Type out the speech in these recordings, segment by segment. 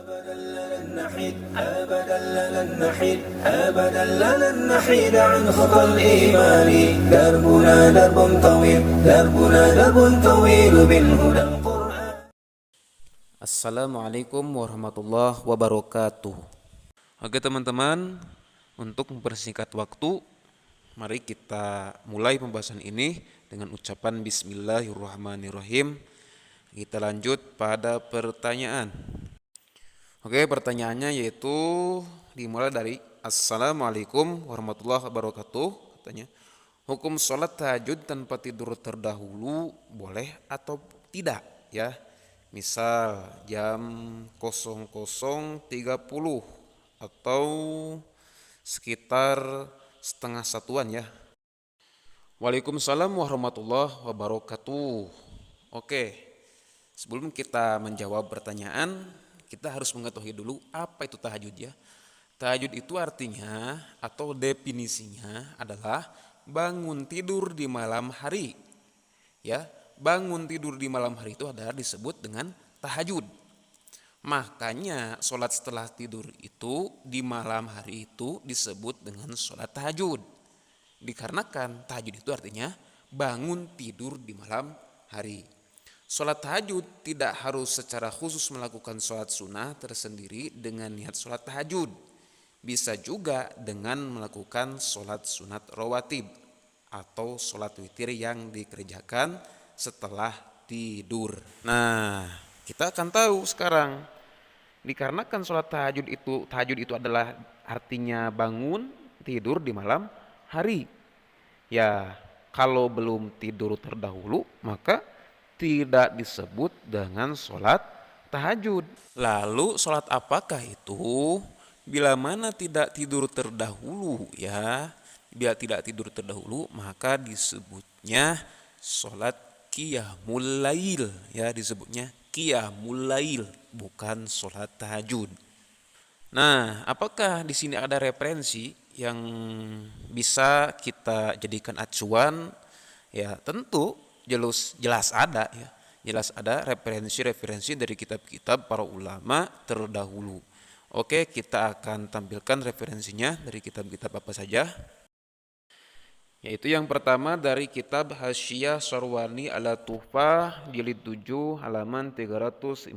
أبدا لن نحيد أبدا لن نحيد أبدا لن نحيد عن خطى الإيمان دربنا درب طويل دربنا درب طويل بالهدى القرآن. Assalamualaikum warahmatullahi wabarakatuh. Oke teman-teman, untuk mempersingkat waktu, mari kita mulai pembahasan ini dengan ucapan Bismillahirrahmanirrahim. Kita lanjut pada pertanyaan. Oke, pertanyaannya yaitu dimulai dari Assalamualaikum warahmatullahi wabarakatuh. Katanya, hukum sholat tahajud tanpa tidur terdahulu boleh atau tidak? Ya, misal jam 00.30 atau sekitar setengah satuan ya. Waalaikumsalam warahmatullahi wabarakatuh. Oke, sebelum kita menjawab pertanyaan, kita harus mengetahui dulu apa itu tahajud ya. Tahajud itu artinya atau definisinya adalah bangun tidur di malam hari. Ya, bangun tidur di malam hari itu adalah disebut dengan tahajud. Makanya sholat setelah tidur itu di malam hari itu disebut dengan sholat tahajud. Dikarenakan tahajud itu artinya bangun tidur di malam hari. Sholat tahajud tidak harus secara khusus melakukan sholat sunnah tersendiri dengan niat sholat tahajud. Bisa juga dengan melakukan sholat sunat rawatib atau sholat witir yang dikerjakan setelah tidur. Nah, kita akan tahu sekarang. Dikarenakan sholat tahajud itu adalah artinya bangun tidur di malam hari. Ya, kalau belum tidur terdahulu maka tidak disebut dengan sholat tahajud. Lalu sholat apakah itu? Bila mana tidak tidur terdahulu ya, bila tidak tidur terdahulu maka disebutnya sholat qiyamul lail ya, disebutnya qiyamul lail, bukan sholat tahajud. Nah, apakah di sini ada referensi yang bisa kita jadikan acuan? Ya, tentu jelas ada ya. Jelas ada referensi-referensi dari kitab-kitab para ulama terdahulu. Oke, kita akan tampilkan referensinya dari kitab-kitab apa saja. Yaitu yang pertama dari kitab Hasyiyah Syarwani ala Tuhfah jilid 7 halaman 354.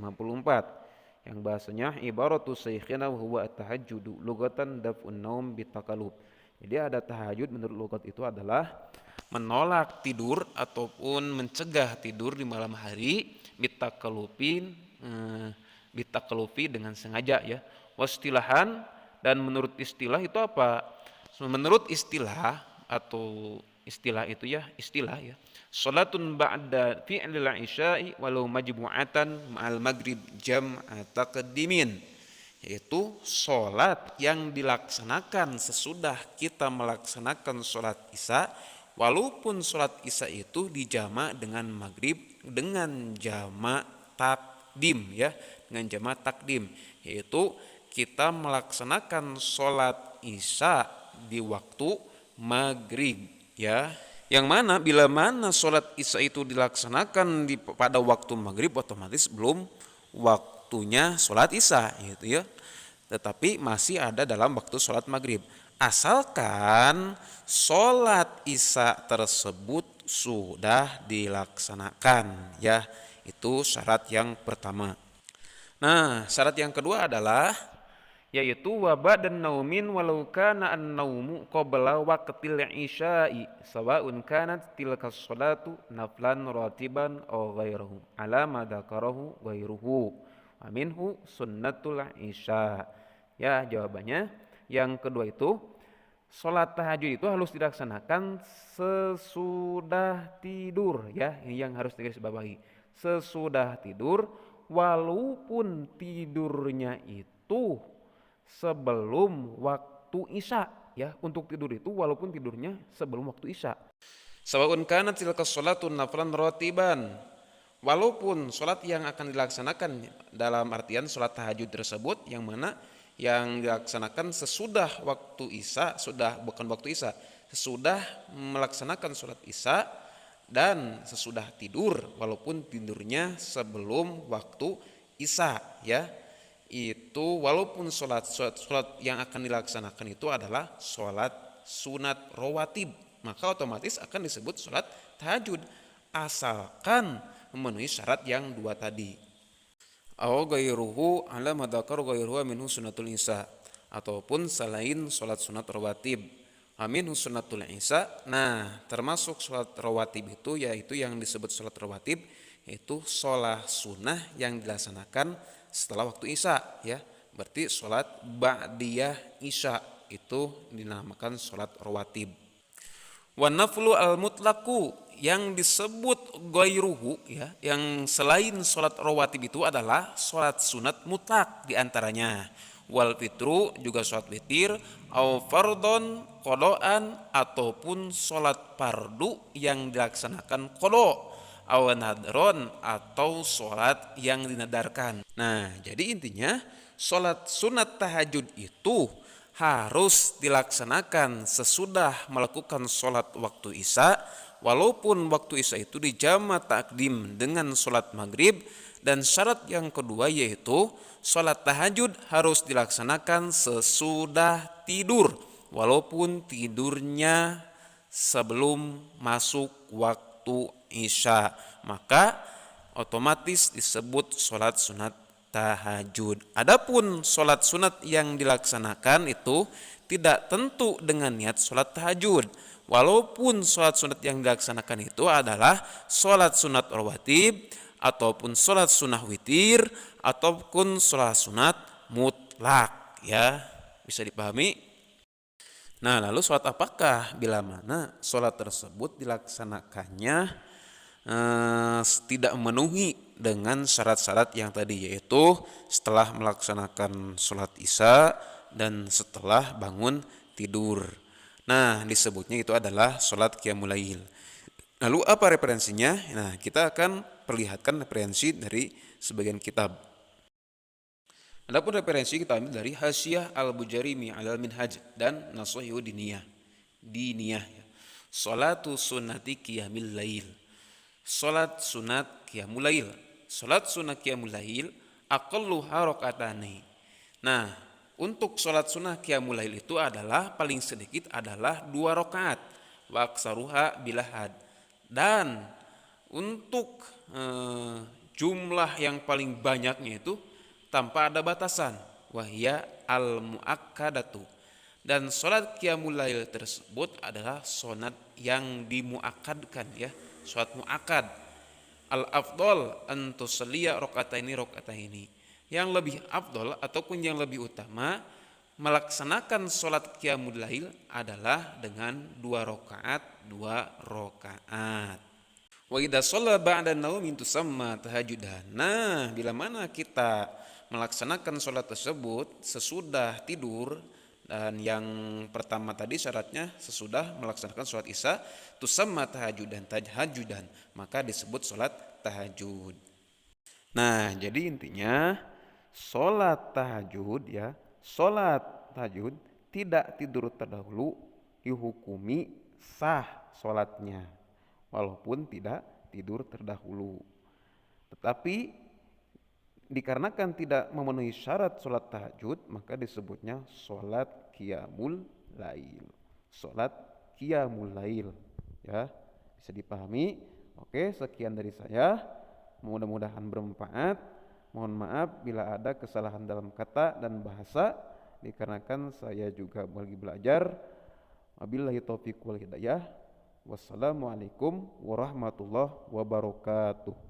Yang bahasanya ibaratu syekhina huwa at-tahajjudu lugatan daf'un naum bitakalub. Jadi ada tahajud menurut lugat itu adalah menolak tidur ataupun mencegah tidur di malam hari bitakalupi dengan sengaja ya. Wastilahan, dan menurut istilah itu apa? Menurut istilah atau istilah itu ya, salatun ba'da fi'lil isya'i walau majmu'atan ma'al maghrib jam'a taqdimin, yaitu salat yang dilaksanakan sesudah kita melaksanakan salat isya, walaupun salat isya itu dijamak dengan maghrib dengan jamak takdim ya, dengan jamak takdim, yaitu kita melaksanakan salat isya di waktu maghrib ya. Yang mana bila mana salat isya itu dilaksanakan pada waktu maghrib, otomatis belum waktunya salat isya gitu ya. Tetapi masih ada dalam waktu salat maghrib. Asalkan salat isya tersebut sudah dilaksanakan ya. Itu syarat yang pertama. Nah, syarat yang kedua adalah yaitu wabad dan naumin walau kana an-naumu qabla waqtil isya'i sawa'un kanat tilka sholatu naflan ratiban aw ghairahu ala ma dzakarahu ghairuhu wa minhu sunnatul isya. Ya, jawabannya yang kedua itu salat tahajud itu harus dilaksanakan sesudah tidur ya, yang harus digarisbawahi sesudah tidur, walaupun tidurnya itu sebelum waktu isya ya. Untuk tidur itu walaupun tidurnya sebelum waktu isya. Sawaun kanat tilka sholatun naflan ratiban, walaupun sholat yang akan dilaksanakan dalam artian sholat tahajud tersebut yang mana yang dilaksanakan sesudah waktu isya, sesudah melaksanakan sholat isya dan sesudah tidur, walaupun tidurnya sebelum waktu isya ya. itu walaupun sholat yang akan dilaksanakan itu adalah sholat sunat rawatib, maka otomatis akan disebut sholat tahajud asalkan memenuhi syarat yang dua tadi. Aw ghairuhu ala madakar ghairuhu minhu sunatul isya, ataupun selain sholat sunat rawatib minhu sunatul isya. Nah, termasuk sholat rawatib itu yaitu yang disebut sholat rawatib yaitu sholat sunnah yang dilaksanakan setelah waktu isya, ya. Berarti sholat ba'diyah isya itu dinamakan sholat rawatib. Wa naflu al mutlaqu, yang disebut ghairuhu, ya, yang selain sholat rawatib itu adalah sholat sunat mutlak diantaranya. Wal fitru, juga sholat witir, au fardon qodoan, ataupun sholat fardu yang dilaksanakan qodo, au nadron, atau sholat yang dinadarkan. Nah, jadi intinya sholat sunat tahajud itu harus dilaksanakan sesudah melakukan sholat waktu isya, walaupun waktu isya itu dijama takdim dengan sholat maghrib. Dan syarat yang kedua yaitu sholat tahajud harus dilaksanakan sesudah tidur, walaupun tidurnya sebelum masuk waktu isya, maka otomatis disebut sholat sunat tahajud. Adapun sholat sunat yang dilaksanakan itu tidak tentu dengan niat sholat tahajud, walaupun sholat sunat yang dilaksanakan itu adalah sholat sunat rawatib, ataupun sholat sunnah witir, ataupun sholat sunat mutlak, ya, bisa dipahami. Nah, lalu sholat apakah bila mana sholat tersebut dilaksanakannya tidak memenuhi dengan syarat-syarat yang tadi, yaitu setelah melaksanakan sholat isya dan setelah bangun tidur. Nah, disebutnya itu adalah sholat qiyamul lail. Lalu apa referensinya? Nah, kita akan perlihatkan referensi dari sebagian kitab. Adapun referensi kita ambil dari Hasyiah Al-Bujarimi Alal Minhaj dan Nasuhu Diniyah. Sholatu sunnati qiyamil lail. Sholat sunat qiyamul lail. Sholat sunat qiyamul lail aqalluha rakaatani. Nah, untuk sholat sunat qiyamul lail itu adalah paling sedikit adalah 2 rakaat. Wa aksaruha bilahad. Dan untuk jumlah yang paling banyaknya itu tanpa ada batasan, wahya al-muakkadatu. Dan sholat qiyamul lail tersebut adalah sholat yang dimuakkadkan, ya, sholat muakkad. Al-afdol antusalliya rakaataini. Yang lebih afdol ataupun yang lebih utama melaksanakan sholat qiyamul lail adalah dengan 2 rakaat. Wa idza shalla ba'da naumin tusamma tahajudan. Nah, bila mana kita melaksanakan sholat tersebut sesudah tidur, dan yang pertama tadi syaratnya sesudah melaksanakan sholat isya, tusamma tahajudan, maka disebut sholat tahajud. Nah, jadi intinya sholat tahajud, ya, sholat tahajud tidak tidur terdahulu dihukumi sah sholatnya, walaupun tidak tidur terdahulu. Tetapi dikarenakan tidak memenuhi syarat sholat tahajud, maka disebutnya sholat qiyamul lail. Sholat qiyamul lail, ya, bisa dipahami. Oke, sekian dari saya. Mudah-mudahan bermanfaat. Mohon maaf bila ada kesalahan dalam kata dan bahasa, dikarenakan saya juga lagi belajar. Wabillahi taufiq wal hidayah. Wassalamualaikum warahmatullahi wabarakatuh.